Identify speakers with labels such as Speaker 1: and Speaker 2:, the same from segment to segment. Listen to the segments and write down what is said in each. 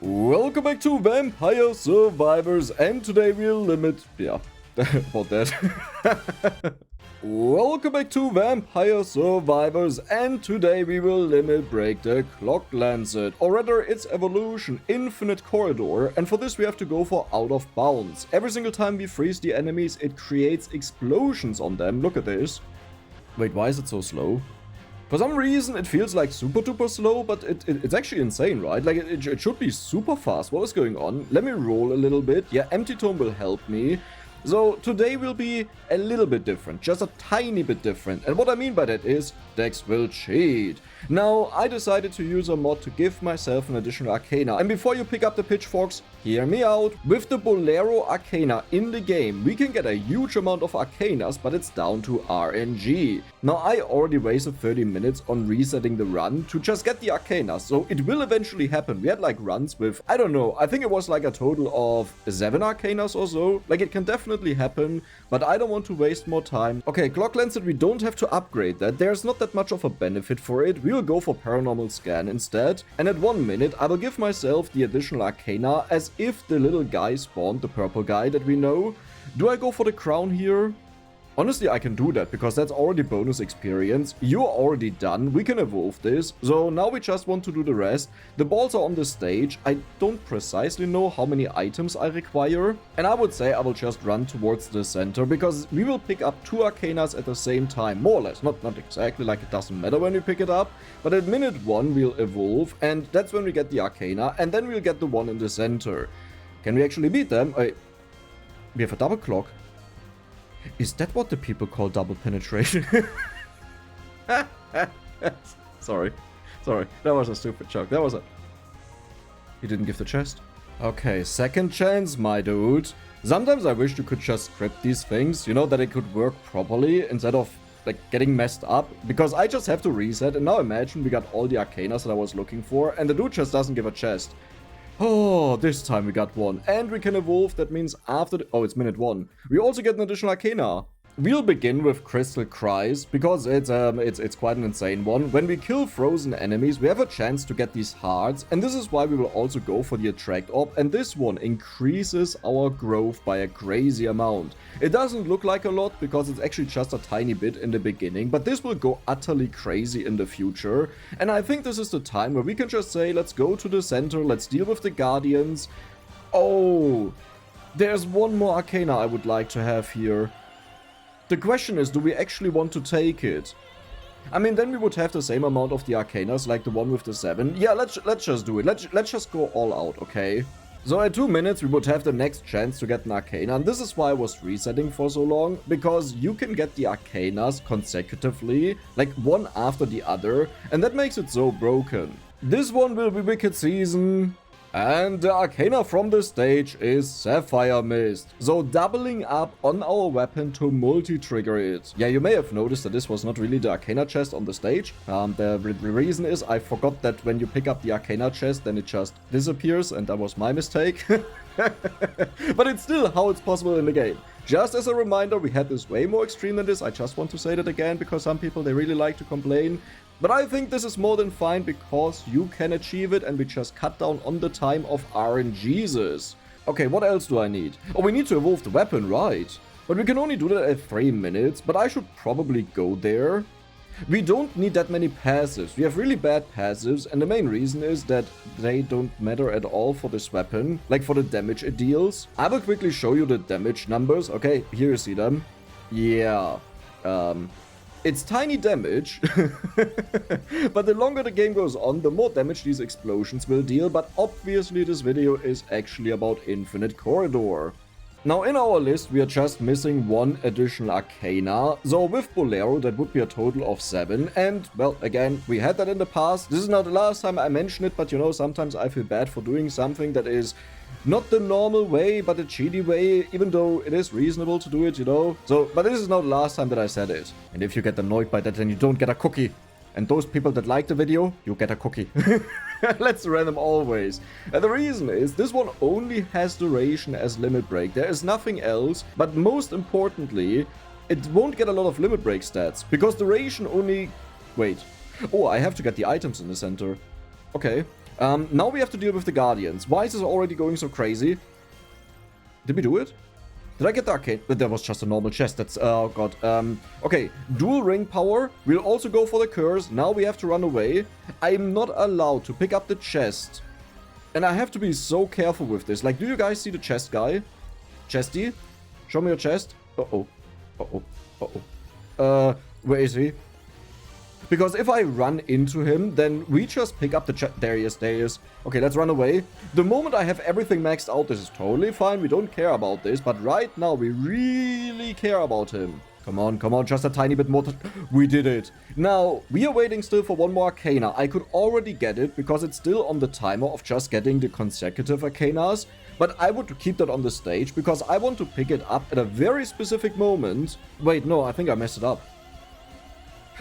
Speaker 1: Welcome back to Vampire Survivors, and today we'll limit... Yeah, about that. Welcome back to Vampire Survivors, and today we will limit break the Clock Lancet, or rather its evolution, Infinite Corridor, and for this we have to go for Out of Bounds. Every single time we freeze the enemies, it creates explosions on them. Look at this. Wait, why is it so slow? For some reason, it feels like super duper slow, but it's actually insane, right? Like, it should be super fast. What is going on? Let me roll a little bit. Yeah, Empty Tome will help me. So, today will be a little bit different. Just a tiny bit different. And what I mean by that is, decks will cheat. Now, I decided to use a mod to give myself an additional Arcana. And before you pick up the pitchforks, hear me out. With the Bolero Arcana in the game, we can get a huge amount of Arcanas, but it's down to RNG. Now, I already wasted 30 minutes on resetting the run to just get the Arcanas, so it will eventually happen. We had like runs with, I don't know, I think it was like a total of 7 Arcanas or so. Like, it can definitely happen, but I don't want to waste more time. Okay, Clock Lancet, we don't have to upgrade that. There's not that much of a benefit for it. We'll go for Paranormal Scan instead. And at 1 minute, I will give myself the additional Arcana as if the little guy spawned, the purple guy that we know. Do I go for the crown here? Honestly, I can do that because that's already bonus experience. You're already done. We can evolve this. So now we just want to do the rest. The balls are on the stage. I don't precisely know how many items I require. And I would say I will just run towards the center because we will pick up 2 Arcanas at the same time. More or less. Not exactly, like it doesn't matter when we pick it up. But at minute 1 we'll evolve. And that's when we get the Arcana. And then we'll get the one in the center. Can we actually beat them? We have a double clock. Is that what the people call double penetration? Sorry. That was a stupid joke. That was a... You didn't give the chest? Okay, second chance, my dude. Sometimes I wish you could just script these things, you know, that it could work properly instead of, like, getting messed up. Because I just have to reset, and now imagine we got all the Arcanas that I was looking for, and the dude just doesn't give a chest. Oh, this time we got one. And we can evolve, that means after the... Oh, it's minute 1. We also get an additional Arcana. We'll begin with Crystal Cries, because it's quite an insane one. When we kill frozen enemies, we have a chance to get these hearts, and this is why we will also go for the Attract Orb, and this one increases our growth by a crazy amount. It doesn't look like a lot, because it's actually just a tiny bit in the beginning, but this will go utterly crazy in the future, and I think this is the time where we can just say, let's go to the center, let's deal with the Guardians. Oh, there's one more Arcana I would like to have here. The question is, do we actually want to take it? I mean, then we would have the same amount of the Arcanas, like the one with the 7. Yeah, let's just do it. Let's just go all out, okay? So at 2 minutes, we would have the next chance to get an Arcana, and this is why I was resetting for so long, because you can get the Arcanas consecutively, like one after the other, and that makes it so broken. This one will be Wicked Season. And the Arcana from the stage is Sapphire Mist, so doubling up on our weapon to multi-trigger it. Yeah, you may have noticed that this was not really the Arcana chest on the stage. The reason is I forgot that when you pick up the Arcana chest, then it just disappears, and that was my mistake. But it's still how it's possible in the game. Just as a reminder, we had this way more extreme than this. I just want to say that again, because some people, they really like to complain. But I think this is more than fine because you can achieve it, and we just cut down on the time of RNGesus. Okay, what else do I need? Oh, we need to evolve the weapon, right? But we can only do that at 3 minutes, but I should probably go there. We don't need that many passives. We have really bad passives, and the main reason is that they don't matter at all for this weapon, like for the damage it deals. I will quickly show you the damage numbers. Okay, here you see them. Yeah. It's tiny damage, but the longer the game goes on, the more damage these explosions will deal, but obviously this video is actually about Infinite Corridor. Now in our list we are just missing 1 additional Arcana, so with Bolero that would be a total of 7, and well, again, we had that in the past. This is not the last time I mention it, but you know, sometimes I feel bad for doing something that is not the normal way, but a cheaty way, even though it is reasonable to do it, you know. So, but this is not the last time that I said it. And if you get annoyed by that, then you don't get a cookie. And those people that like the video, you get a cookie. Let's random always. And the reason is, this one only has duration as limit break. There is nothing else, but most importantly, it won't get a lot of limit break stats, because duration only... Wait. Oh, I have to get the items in the center. Okay. Now we have to deal with the Guardians. Why is this already going so crazy? Did we do it? Did I get the arcane? But that was just a normal chest. That's, oh god. Okay, dual ring power. We'll also go for the curse. Now we have to run away. I'm not allowed to pick up the chest. And I have to be so careful with this. Like, do you guys see the chest guy? Chesty? Show me your chest. Uh-oh. Uh-oh. Uh-oh. Where is he? Because if I run into him, then we just pick up the chest. There he is, there he is. Okay, let's run away. The moment I have everything maxed out, this is totally fine. We don't care about this. But right now, we really care about him. Come on, just a tiny bit more. We did it. Now, we are waiting still for one more Arcana. I could already get it because it's still on the timer of just getting the consecutive Arcanas. But I would keep that on the stage because I want to pick it up at a very specific moment. Wait, no, I think I messed it up.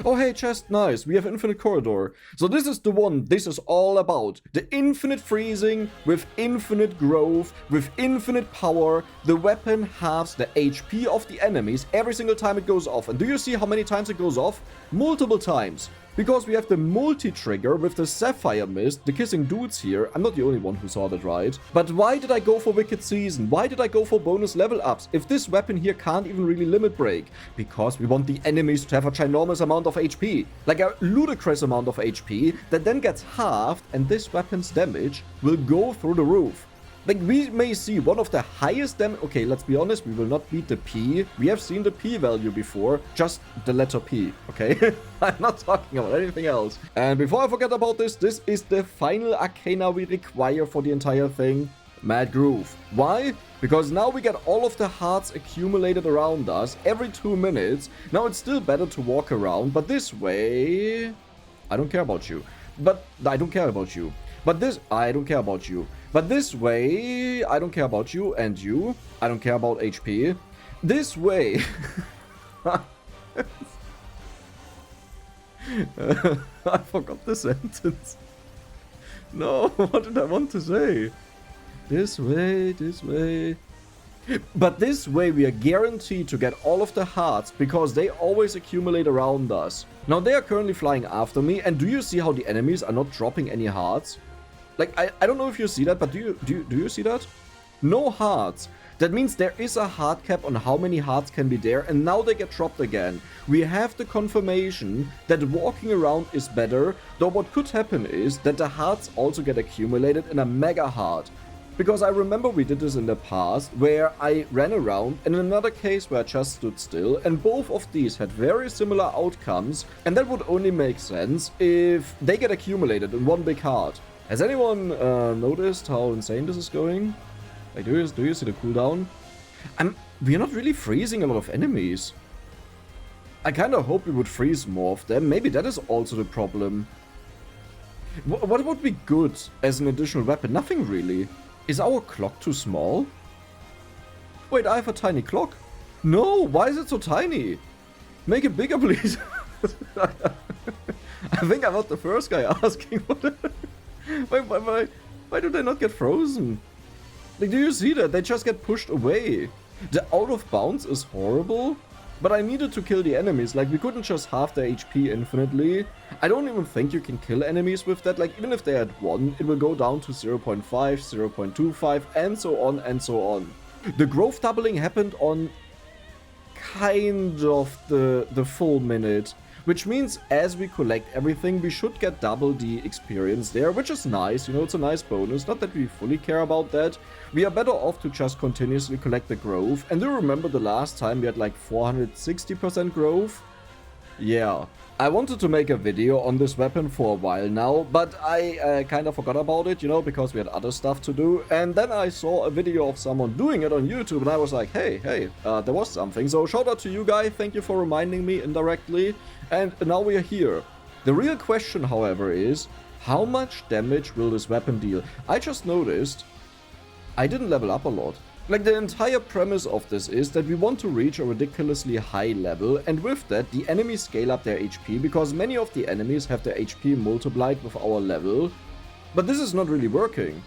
Speaker 1: Oh, hey, chest, nice. We have infinite corridor. So this is the one this is all about. The infinite freezing with infinite growth, with infinite power. The weapon halves the HP of the enemies every single time it goes off. And do you see how many times it goes off? Multiple times. Because we have the multi-trigger with the Sapphire Mist, the kissing dudes here. I'm not the only one who saw that right. But why did I go for Wicked Season? Why did I go for bonus level ups if this weapon here can't even really limit break? Because we want the enemies to have a ginormous amount of HP. Like a ludicrous amount of HP that then gets halved and this weapon's damage will go through the roof. Like, we may see one of the highest damage. Okay, let's be honest, we will not beat the P. We have seen the P value before, just the letter P, okay? I'm not talking about anything else. And before I forget about this, this is the final Arcana we require for the entire thing. Mad Groove. Why? Because now we get all of the hearts accumulated around us every 2 minutes. Now it's still better to walk around, but this way... I don't care about you. But I don't care about you. But this... I don't care about you. But this way, I don't care about you and you. I don't care about HP. This way. I forgot the sentence. No, what did I want to say? This way, this way. But this way we are guaranteed to get all of the hearts because they always accumulate around us. Now they are currently flying after me, and do you see how the enemies are not dropping any hearts? Like, I don't know if you see that, but do you see that? No hearts. That means there is a hard cap on how many hearts can be there, and now they get dropped again. We have the confirmation that walking around is better, though what could happen is that the hearts also get accumulated in a mega heart. Because I remember we did this in the past, where I ran around, and in another case where I just stood still, and both of these had very similar outcomes, and that would only make sense if they get accumulated in one big heart. Has anyone noticed how insane this is going? Like, do you see the cooldown? We're not really freezing a lot of enemies. I kind of hope we would freeze more of them. Maybe that is also the problem. What would be good as an additional weapon? Nothing really. Is our clock too small? Wait, I have a tiny clock. No, why is it so tiny? Make it bigger, please. I think I'm not the first guy asking for that. Why do they not get frozen? Like, do you see that? They just get pushed away. The out of bounds is horrible, but I needed to kill the enemies. Like, we couldn't just halve their HP infinitely. I don't even think you can kill enemies with that. Like, even if they're at 1, it will go down to 0.5, 0.25, and so on and so on. The growth doubling happened on kind of the full minute. Which means as we collect everything, we should get double the experience there, which is nice, you know, it's a nice bonus. Not that we fully care about that. We are better off to just continuously collect the growth. And do you remember the last time we had like 460% growth? Yeah. I wanted to make a video on this weapon for a while now, but I kind of forgot about it, you know, because we had other stuff to do. And then I saw a video of someone doing it on YouTube, and I was like, hey, there was something. So shout out to you guys, thank you for reminding me indirectly. And now we are here. The real question, however, is how much damage will this weapon deal? I just noticed I didn't level up a lot. Like, the entire premise of this is that we want to reach a ridiculously high level, and with that, the enemies scale up their HP, because many of the enemies have their HP multiplied with our level. But this is not really working.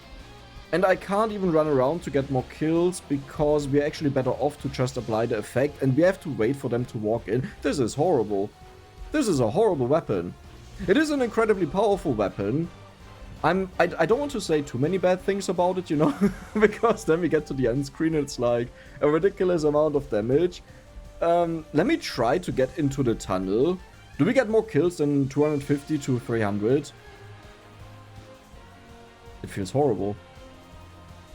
Speaker 1: And I can't even run around to get more kills, because we're actually better off to just apply the effect, and we have to wait for them to walk in. This is horrible. This is a horrible weapon. It is an incredibly powerful weapon, I don't want to say too many bad things about it, you know, because then we get to the end screen and it's like a ridiculous amount of damage. Let me try to get into the tunnel. Do we get more kills than 250 to 300? It feels horrible.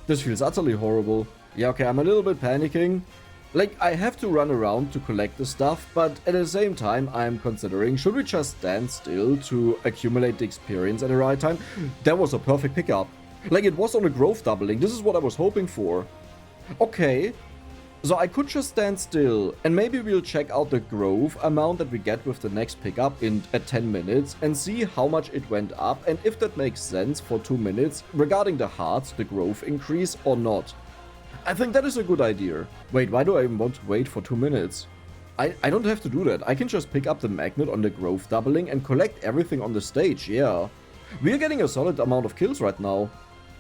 Speaker 1: This feels utterly horrible. Yeah, okay, I'm a little bit panicking. Like, I have to run around to collect the stuff, but at the same time, I'm considering, should we just stand still to accumulate the experience at the right time? That was a perfect pickup. Like, it was on a growth doubling. This is what I was hoping for. Okay. So I could just stand still, and maybe we'll check out the growth amount that we get with the next pickup at 10 minutes, and see how much it went up, and if that makes sense for 2 minutes, regarding the hearts, the growth increase or not. I think that is a good idea. Wait, why do I even want to wait for 2 minutes? I don't have to do that. I can just pick up the magnet on the growth doubling and collect everything on the stage, yeah. We're getting a solid amount of kills right now.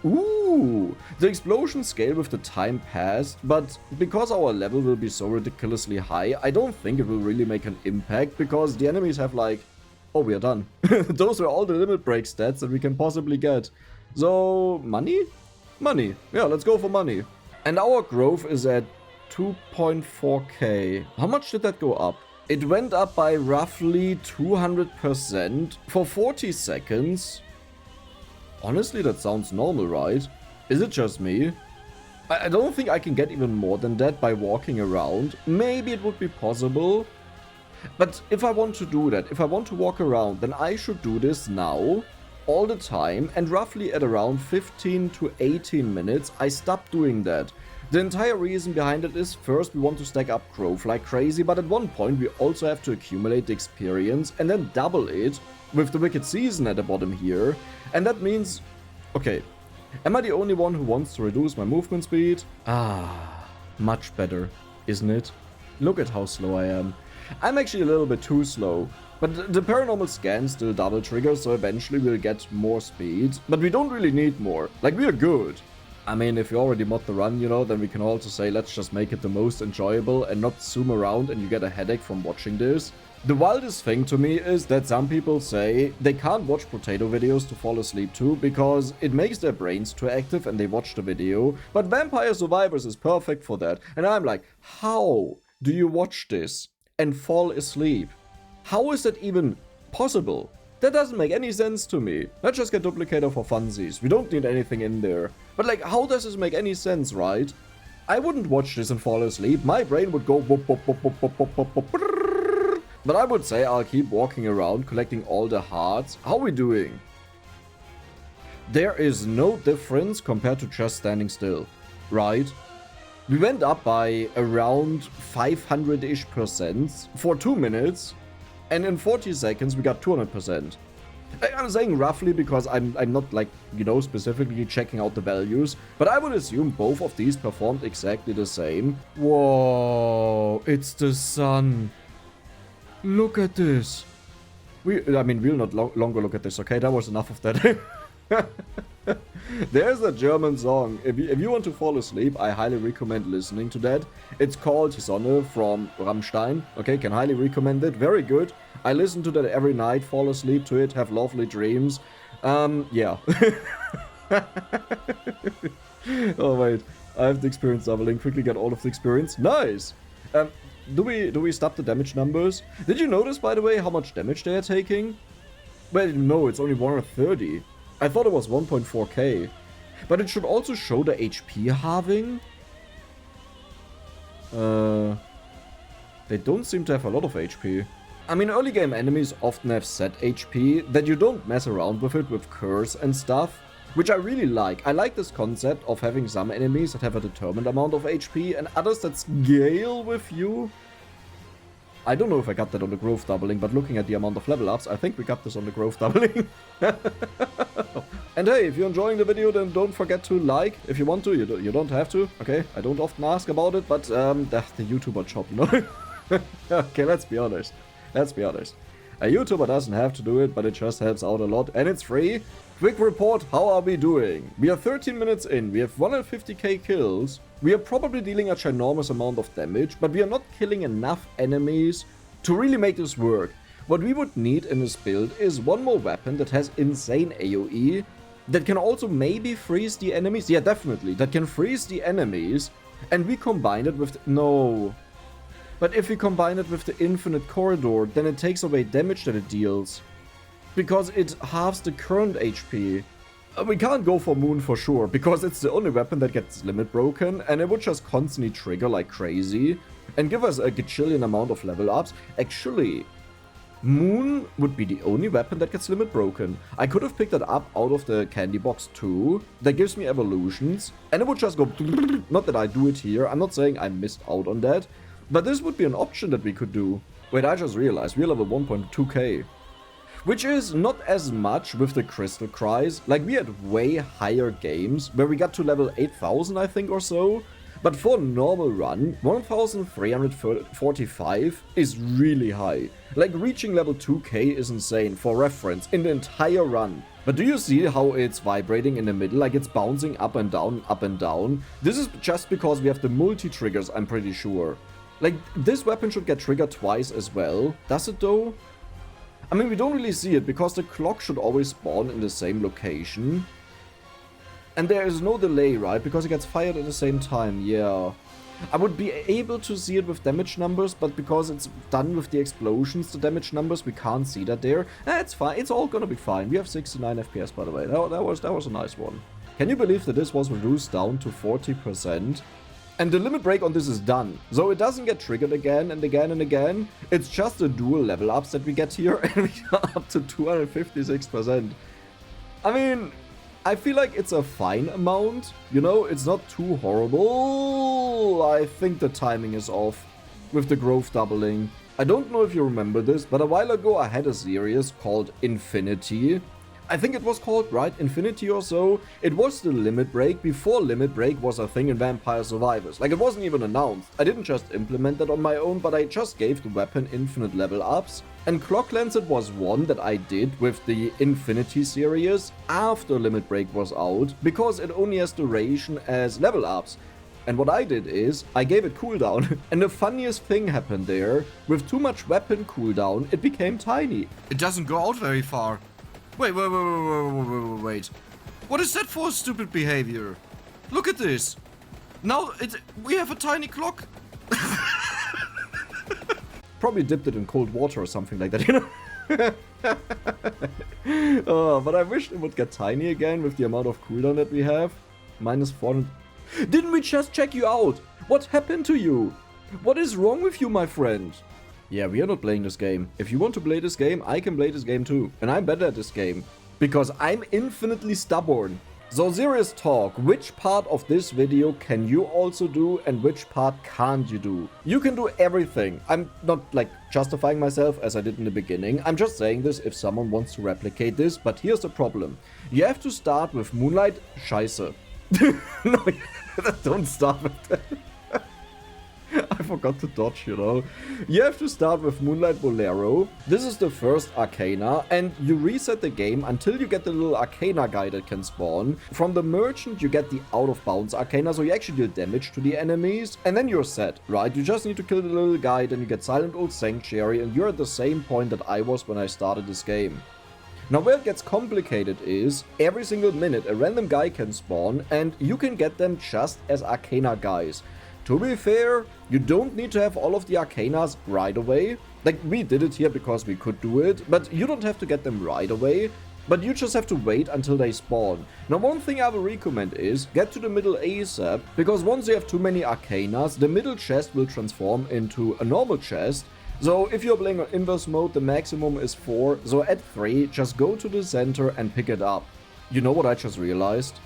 Speaker 1: Ooh, the explosion scale with the time passed, but because our level will be so ridiculously high, I don't think it will really make an impact, because the enemies have like, oh, we are done. Those are all the limit break stats that we can possibly get. So, money? Money. Yeah, let's go for money. And our growth is at 2.4k. How much did that go up? It went up by roughly 200% for 40 seconds. Honestly, that sounds normal, right? Is it just me? I don't think I can get even more than that by walking around. Maybe it would be possible. But if I want to do that, if I want to walk around, then I should do this now, all the time, and roughly at around 15 to 18 minutes, I stop doing that. The entire reason behind it is, first we want to stack up growth like crazy, but at one point we also have to accumulate the experience and then double it with the Wicked Season at the bottom here. And that means, okay, am I the only one who wants to reduce my movement speed? Ah, much better, isn't it? Look at how slow I am. I'm actually a little bit too slow. But the paranormal scan still double triggers, so eventually we'll get more speed. But we don't really need more. Like, we are good. I mean, if you already mod the run, you know, then we can also say let's just make it the most enjoyable and not zoom around and you get a headache from watching this. The wildest thing to me is that some people say they can't watch potato videos to fall asleep to because it makes their brains too active and they watch the video. But Vampire Survivors is perfect for that. And I'm like, how do you watch this and fall asleep? How is that even possible? That doesn't make any sense to me. Let's just get Duplicator for funsies. We don't need anything in there. But like, how does this make any sense, right? I wouldn't watch this and fall asleep. My brain would go whoop, whoop, whoop, whoop, whoop, whoop, whoop, whoop. But I would say I'll keep walking around collecting all the hearts. How are we doing? There is no difference compared to just standing still, right? We went up by around 500-ish% for 2 minutes. And in 40 seconds, we got 200%. I'm saying roughly because I'm not like, you know, specifically checking out the values. But I would assume both of these performed exactly the same. Whoa, it's the sun. Look at this. We'll not longer look at this, okay? That was enough of that. There's a German song. If you want to fall asleep, I highly recommend listening to that. It's called Sonne from Rammstein. Okay, can highly recommend it. Very good. I listen to that every night, fall asleep to it, have lovely dreams. Yeah. Oh wait, I have the experience doubling. Quickly get all of the experience. Nice. Do we stop the damage numbers? Did you notice, by the way, how much damage they are taking? Well, no, it's only 130. I thought it was 1.4k. But it should also show the HP halving. They don't seem to have a lot of HP. I mean, early game enemies often have set HP, that you don't mess around with it with curse and stuff, which I really like. I like this concept of having some enemies that have a determined amount of HP and others that scale with you. I don't know if I got that on the growth doubling, but looking at the amount of level ups, I think we got this on the growth doubling. And hey, if you're enjoying the video, then don't forget to like. If you want to, you don't have to, okay? I don't often ask about it, but that's the YouTuber job, you know? Okay, let's be honest. Let's be honest. A YouTuber doesn't have to do it, but it just helps out a lot, and it's free. Quick report, how are we doing? We are 13 minutes in, we have 150k kills. We are probably dealing a ginormous amount of damage, but we are not killing enough enemies to really make this work. What we would need in this build is one more weapon that has insane AoE, that can also maybe freeze the enemies. Yeah, definitely. That can freeze the enemies. And we combine it with... No. But if we combine it with the infinite corridor, then it takes away damage that it deals. Because it halves the current HP. We can't go for Moon for sure, because it's the only weapon that gets limit broken, and it would just constantly trigger like crazy, and give us a gajillion amount of level ups. Actually, Moon would be the only weapon that gets limit broken. I could have picked that up out of the candy box too. That gives me evolutions, and it would just go... Not that I do it here, I'm not saying I missed out on that, but this would be an option that we could do. Wait, I just realized, we're level 1.2k. Which is not as much with the Crystal Cries. Like, we had way higher games, where we got to level 8000, I think, or so. But for a normal run, 1345 is really high. Like, reaching level 2k is insane, for reference, in the entire run. But do you see how it's vibrating in the middle? Like, it's bouncing up and down, up and down. This is just because we have the multi-triggers, I'm pretty sure. Like, this weapon should get triggered twice as well. Does it, though? I mean, we don't really see it, because the clock should always spawn in the same location. And there is no delay, right? Because it gets fired at the same time, yeah. I would be able to see it with damage numbers, but because it's done with the explosions, the damage numbers, we can't see that there. It's fine, it's all gonna be fine. We have 69 FPS, by the way. That was a nice one. Can you believe that this was reduced down to 40%? And the limit break on this is done, so it doesn't get triggered again and again and again. It's just the dual level ups that we get here, and we are up to 256%. I mean, I feel like it's a fine amount, you know, it's not too horrible. I think the timing is off with the growth doubling. I don't know if you remember this, but a while ago I had a series called Infinity. I think it was called, right, Infinity or so. It was the limit break before limit break was a thing in Vampire Survivors. Like, it wasn't even announced. I didn't just implement that on my own, but I just gave the weapon infinite level ups. And Clock Lancet was one that I did with the Infinity series after limit break was out, because it only has duration as level ups. And what I did is, I gave it cooldown, and the funniest thing happened there. With too much weapon cooldown, it became tiny. It doesn't go out very far. Wait. What is that for stupid behavior? Look at this. Now we have a tiny clock. Probably dipped it in cold water or something like that, you know? But I wish it would get tiny again with the amount of cooldown that we have. Minus 400. Didn't we just check you out? What happened to you? What is wrong with you, my friend? Yeah, we are not playing this game. If you want to play this game, I can play this game too. And I'm better at this game. Because I'm infinitely stubborn. So serious talk, which part of this video can you also do and which part can't you do? You can do everything. I'm not like justifying myself as I did in the beginning. I'm just saying this if someone wants to replicate this. But here's the problem. You have to start with Moonlight. Scheiße. No, don't start with that. I forgot to dodge, you know. You have to start with Moonlight Bolero. This is the first Arcana, and you reset the game until you get the little Arcana guy that can spawn. From the merchant, you get the out-of-bounds Arcana, so you actually deal damage to the enemies, and then you're set, right? You just need to kill the little guy, then you get Silent Old Sanctuary, and you're at the same point that I was when I started this game. Now where it gets complicated is, every single minute a random guy can spawn, and you can get them just as Arcana guys. To be fair, you don't need to have all of the Arcanas right away. Like, we did it here because we could do it, but you don't have to get them right away. But you just have to wait until they spawn. Now, one thing I will recommend is, get to the middle ASAP, because once you have too many Arcanas, the middle chest will transform into a normal chest. So, if you're playing on inverse mode, the maximum is 4, so at 3, just go to the center and pick it up. You know what I just realized?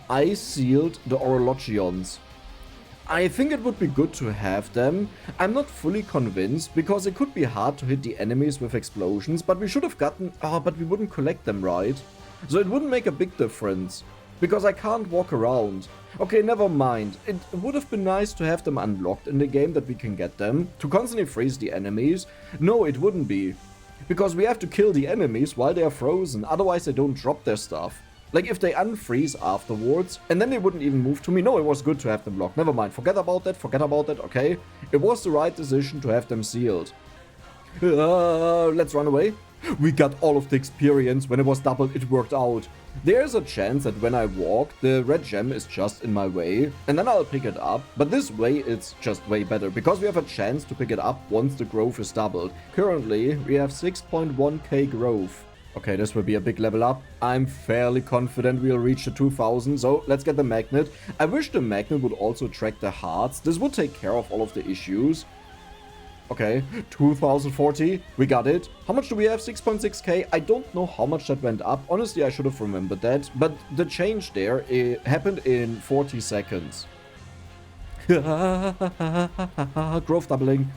Speaker 1: I sealed the Orologions. I think it would be good to have them. I'm not fully convinced, because it could be hard to hit the enemies with explosions, but we should have gotten... but we wouldn't collect them, right? So it wouldn't make a big difference, because I can't walk around. Okay, never mind. It would have been nice to have them unlocked in the game, that we can get them, to constantly freeze the enemies. No, it wouldn't be, because we have to kill the enemies while they are frozen, otherwise they don't drop their stuff. Like, if they unfreeze afterwards, and then they wouldn't even move to me. No, it was good to have them locked. Never mind. Forget about that, okay? It was the right decision to have them sealed. Let's run away. We got all of the experience. When it was doubled, it worked out. There's a chance that when I walk, the red gem is just in my way, and then I'll pick it up. But this way, it's just way better, because we have a chance to pick it up once the growth is doubled. Currently, we have 6.1k growth. Okay, this will be a big level up. I'm fairly confident we'll reach the 2000, so let's get the magnet. I wish the magnet would also track the hearts. This would take care of all of the issues. Okay, 2040, we got it. How much do we have? 6.6k. I don't know how much that went up. Honestly, I should have remembered that. But the change there, it happened in 40 seconds. Growth doubling.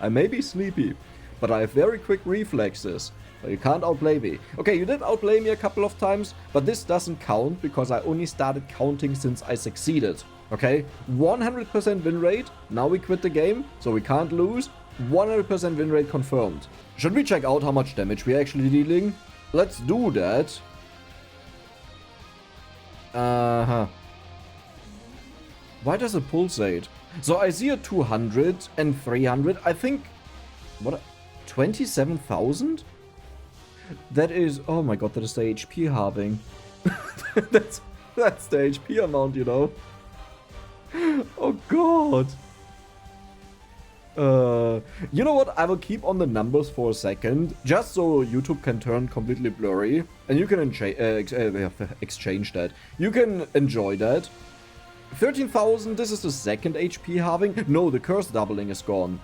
Speaker 1: I may be sleepy, but I have very quick reflexes. So you can't outplay me. Okay, you did outplay me a couple of times, but this doesn't count because I only started counting since I succeeded. Okay, 100% win rate. Now we quit the game, so we can't lose. 100% win rate confirmed. Should we check out how much damage we're actually dealing? Let's do that. Why does it pulsate? So I see a 200 and 300. I think... What? 27,000? That is... Oh my god, that is the HP halving. that's the HP amount, you know. Oh god. You know what? I will keep on the numbers for a second, just so YouTube can turn completely blurry, and you can exchange that. You can enjoy that. 13,000. This is the second HP halving. No, the curse doubling is gone.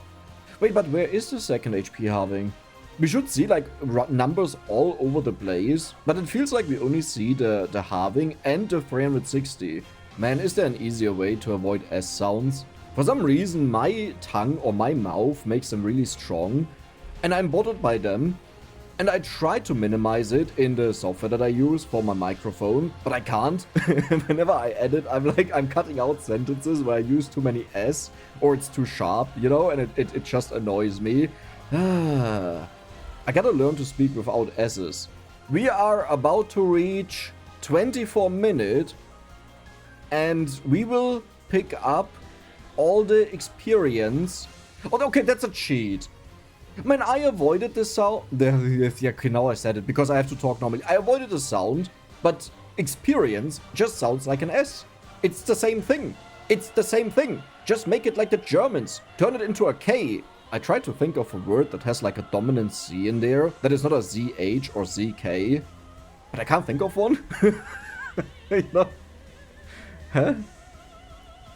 Speaker 1: Wait, but where is the second HP halving? We should see like numbers all over the place, but it feels like we only see the halving and the 360. Man, is there an easier way to avoid S sounds? For some reason, my tongue or my mouth makes them really strong, and I'm bothered by them. And I try to minimize it in the software that I use for my microphone, but I can't. Whenever I edit, I'm cutting out sentences where I use too many S, or it's too sharp, you know, and it just annoys me. I gotta learn to speak without S's. We are about to reach 24 minutes. And we will pick up all the experience. Oh, okay, that's a cheat. Man, I avoided the sound. Yeah, okay, now I said it because I have to talk normally. I avoided the sound, but experience just sounds like an S. It's the same thing. It's the same thing. Just make it like the Germans. Turn it into a K. I tried to think of a word that has like a dominant C in there. That is not a ZH or ZK. But I can't think of one. You know? Huh?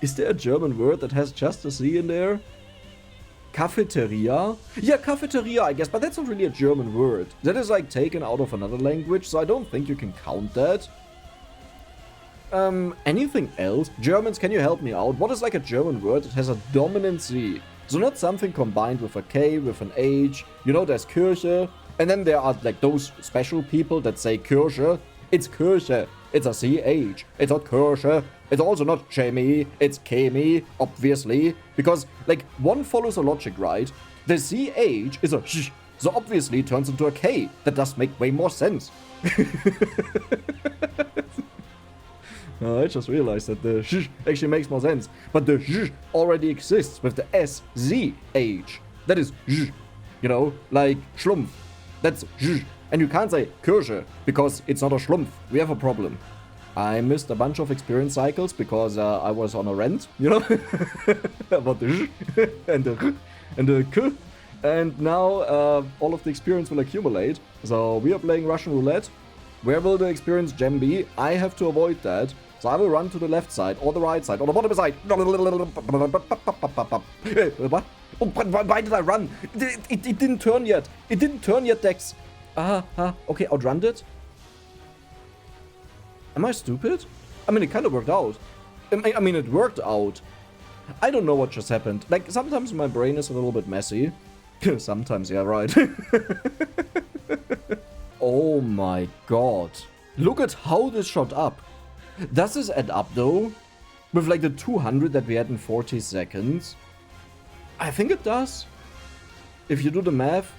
Speaker 1: Is there a German word that has just a C in there? Cafeteria? Yeah, cafeteria, I guess, but that's not really a German word. That is like taken out of another language, so I don't think you can count that. Anything else? Germans, can you help me out? What is like a German word that has a dominant C? So not something combined with a K, with an H. You know, there's Kirche, and then there are like those special people that say Kirche. It's Kirche. It's a CH. It's not Kirche. It's also not Chemie. It's Chemie, obviously. Because, like, one follows a logic, right? The CH is a sh, so obviously it turns into a K. That does make way more sense. I just realized that the sh actually makes more sense. But the sh already exists with the SZH. That is sh, you know, like Schlumpf. That's sh. And you can't say Kirche, because it's not a Schlumpf. We have a problem. I missed a bunch of experience cycles because I was on a rant, you know? About the sh and the k. And now all of the experience will accumulate. So we are playing Russian roulette. Where will the experience gem be? I have to avoid that. So I will run to the left side, or the right side, or the bottom side. What? Oh, why did I run? It didn't turn yet. It didn't turn yet, Dex. Okay, outrun it. Am I stupid? I mean, it kind of worked out. I mean, it worked out. I don't know what just happened. Like, sometimes my brain is a little bit messy. Sometimes, yeah, right. Oh my god. Look at how this shot up. Does this add up, though? With, like, the 200 that we had in 40 seconds? I think it does. If you do the math.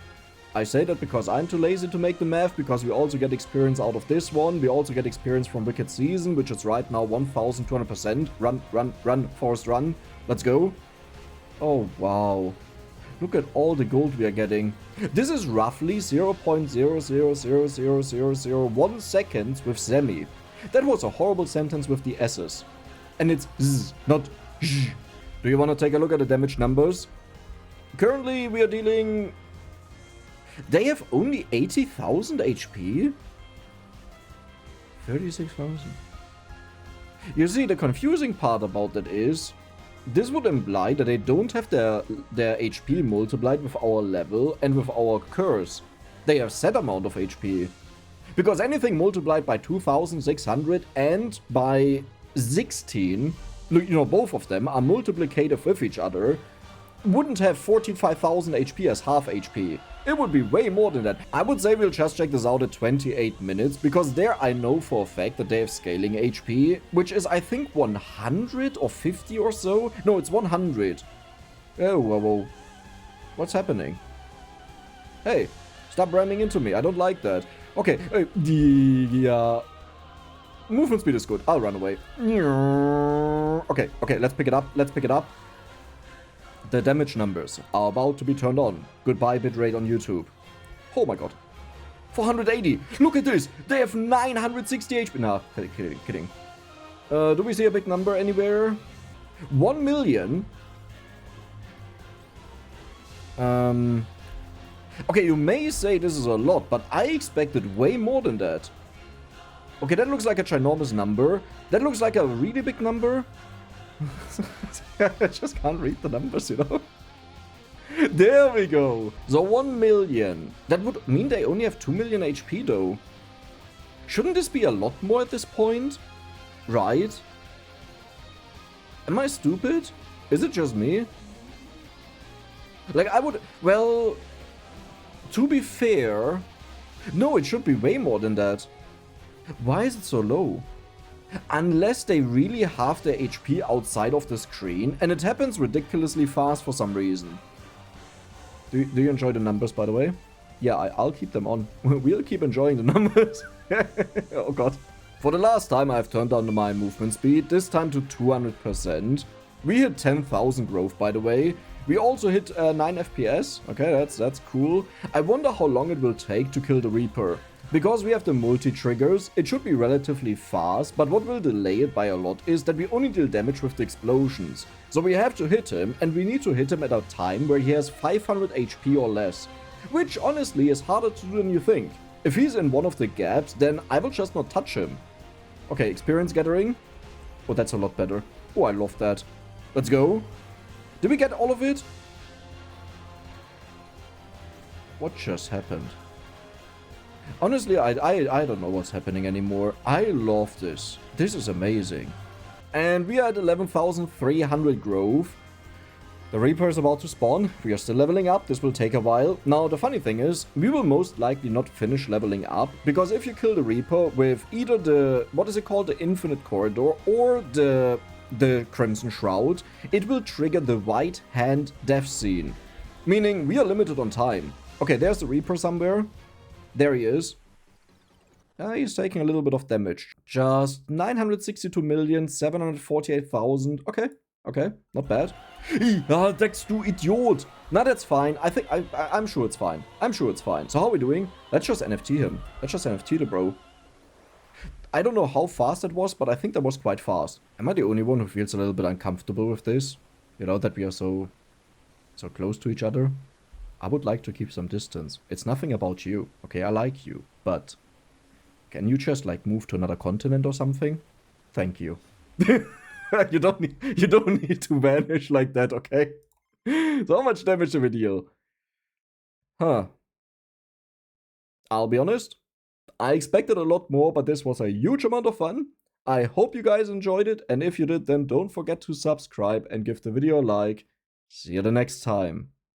Speaker 1: I say that because I'm too lazy to make the math, because we also get experience out of this one. We also get experience from Wicked Season, which is right now 1,200%. Run, run, run, Forest run. Let's go. Oh, wow. Look at all the gold we are getting. This is roughly 0.0000001 seconds with semi. That was a horrible sentence with the S's. And it's Z, not Z. Do you want to take a look at the damage numbers? Currently, we are dealing... They have only 80,000 HP? 36,000. You see, the confusing part about that is... This would imply that they don't have their HP multiplied with our level and with our curse. They have set amount of HP. Because anything multiplied by 2,600 and by 16, you know, both of them are multiplicative with each other, wouldn't have 45,000 HP as half HP. It would be way more than that. I would say we'll just check this out at 28 minutes, because there I know for a fact that they have scaling HP, which is I think 100 or 50 or so. No, it's 100. Oh, whoa, whoa. What's happening? Hey, stop ramming into me. I don't like that. Okay, the movement speed is good. I'll run away. Okay, let's pick it up. Let's pick it up. The damage numbers are about to be turned on. Goodbye bitrate on YouTube. Oh my god. 480. Look at this. They have 960 HP. Nah, kidding. Do we see a big number anywhere? 1 million. Okay, you may say this is a lot, but I expected way more than that. Okay, that looks like a ginormous number. That looks like a really big number. I just can't read the numbers, you know. There we go. So 1 million. That would mean they only have 2 million HP though. Shouldn't this be a lot more at this point? Right? Am I stupid? Is it just me? Like I would... Well... To be fair... No, it should be way more than that. Why is it so low? Unless they really have their HP outside of the screen, and it happens ridiculously fast for some reason. Do you enjoy the numbers, by the way? Yeah, I'll keep them on. We'll keep enjoying the numbers. Oh god. For the last time I've turned down my movement speed, this time to 200%. We hit 10,000 growth, by the way. We also hit 9 FPS. Okay, that's cool. I wonder how long it will take to kill the Reaper. Because we have the multi-triggers, it should be relatively fast, but what will delay it by a lot is that we only deal damage with the explosions. So we have to hit him, and we need to hit him at a time where he has 500 HP or less. Which honestly is harder to do than you think. If he's in one of the gaps, then I will just not touch him. Okay, experience gathering. Oh, that's a lot better. Oh, I love that. Let's go. Did we get all of it? What just happened? Honestly, I don't know what's happening anymore. I love this. This is amazing. And we are at 11,300 growth. The Reaper is about to spawn. We are still leveling up. This will take a while. Now, the funny thing is, we will most likely not finish leveling up. Because if you kill the Reaper with either the... What is it called? The Infinite Corridor or the Crimson Shroud, it will trigger the White Hand Death Scene. Meaning, we are limited on time. Okay, there's the Reaper somewhere. There he is. He's taking a little bit of damage. Just 962,748,000. Okay, not bad. Ah, Dex, du Idiot! Nah, that's fine. I'm sure it's fine. So how are we doing? Let's just NFT him. Let's just NFT the bro. I don't know how fast it was, but I think that was quite fast. Am I the only one who feels a little bit uncomfortable with this? You know, that we are so close to each other? I would like to keep some distance. It's nothing about you, okay? I like you, but can you just like move to another continent or something? Thank you. You don't need to vanish like that, okay? So how much damage do we deal? Huh. I'll be honest. I expected a lot more, but this was a huge amount of fun. I hope you guys enjoyed it, and if you did, then don't forget to subscribe and give the video a like. See you the next time.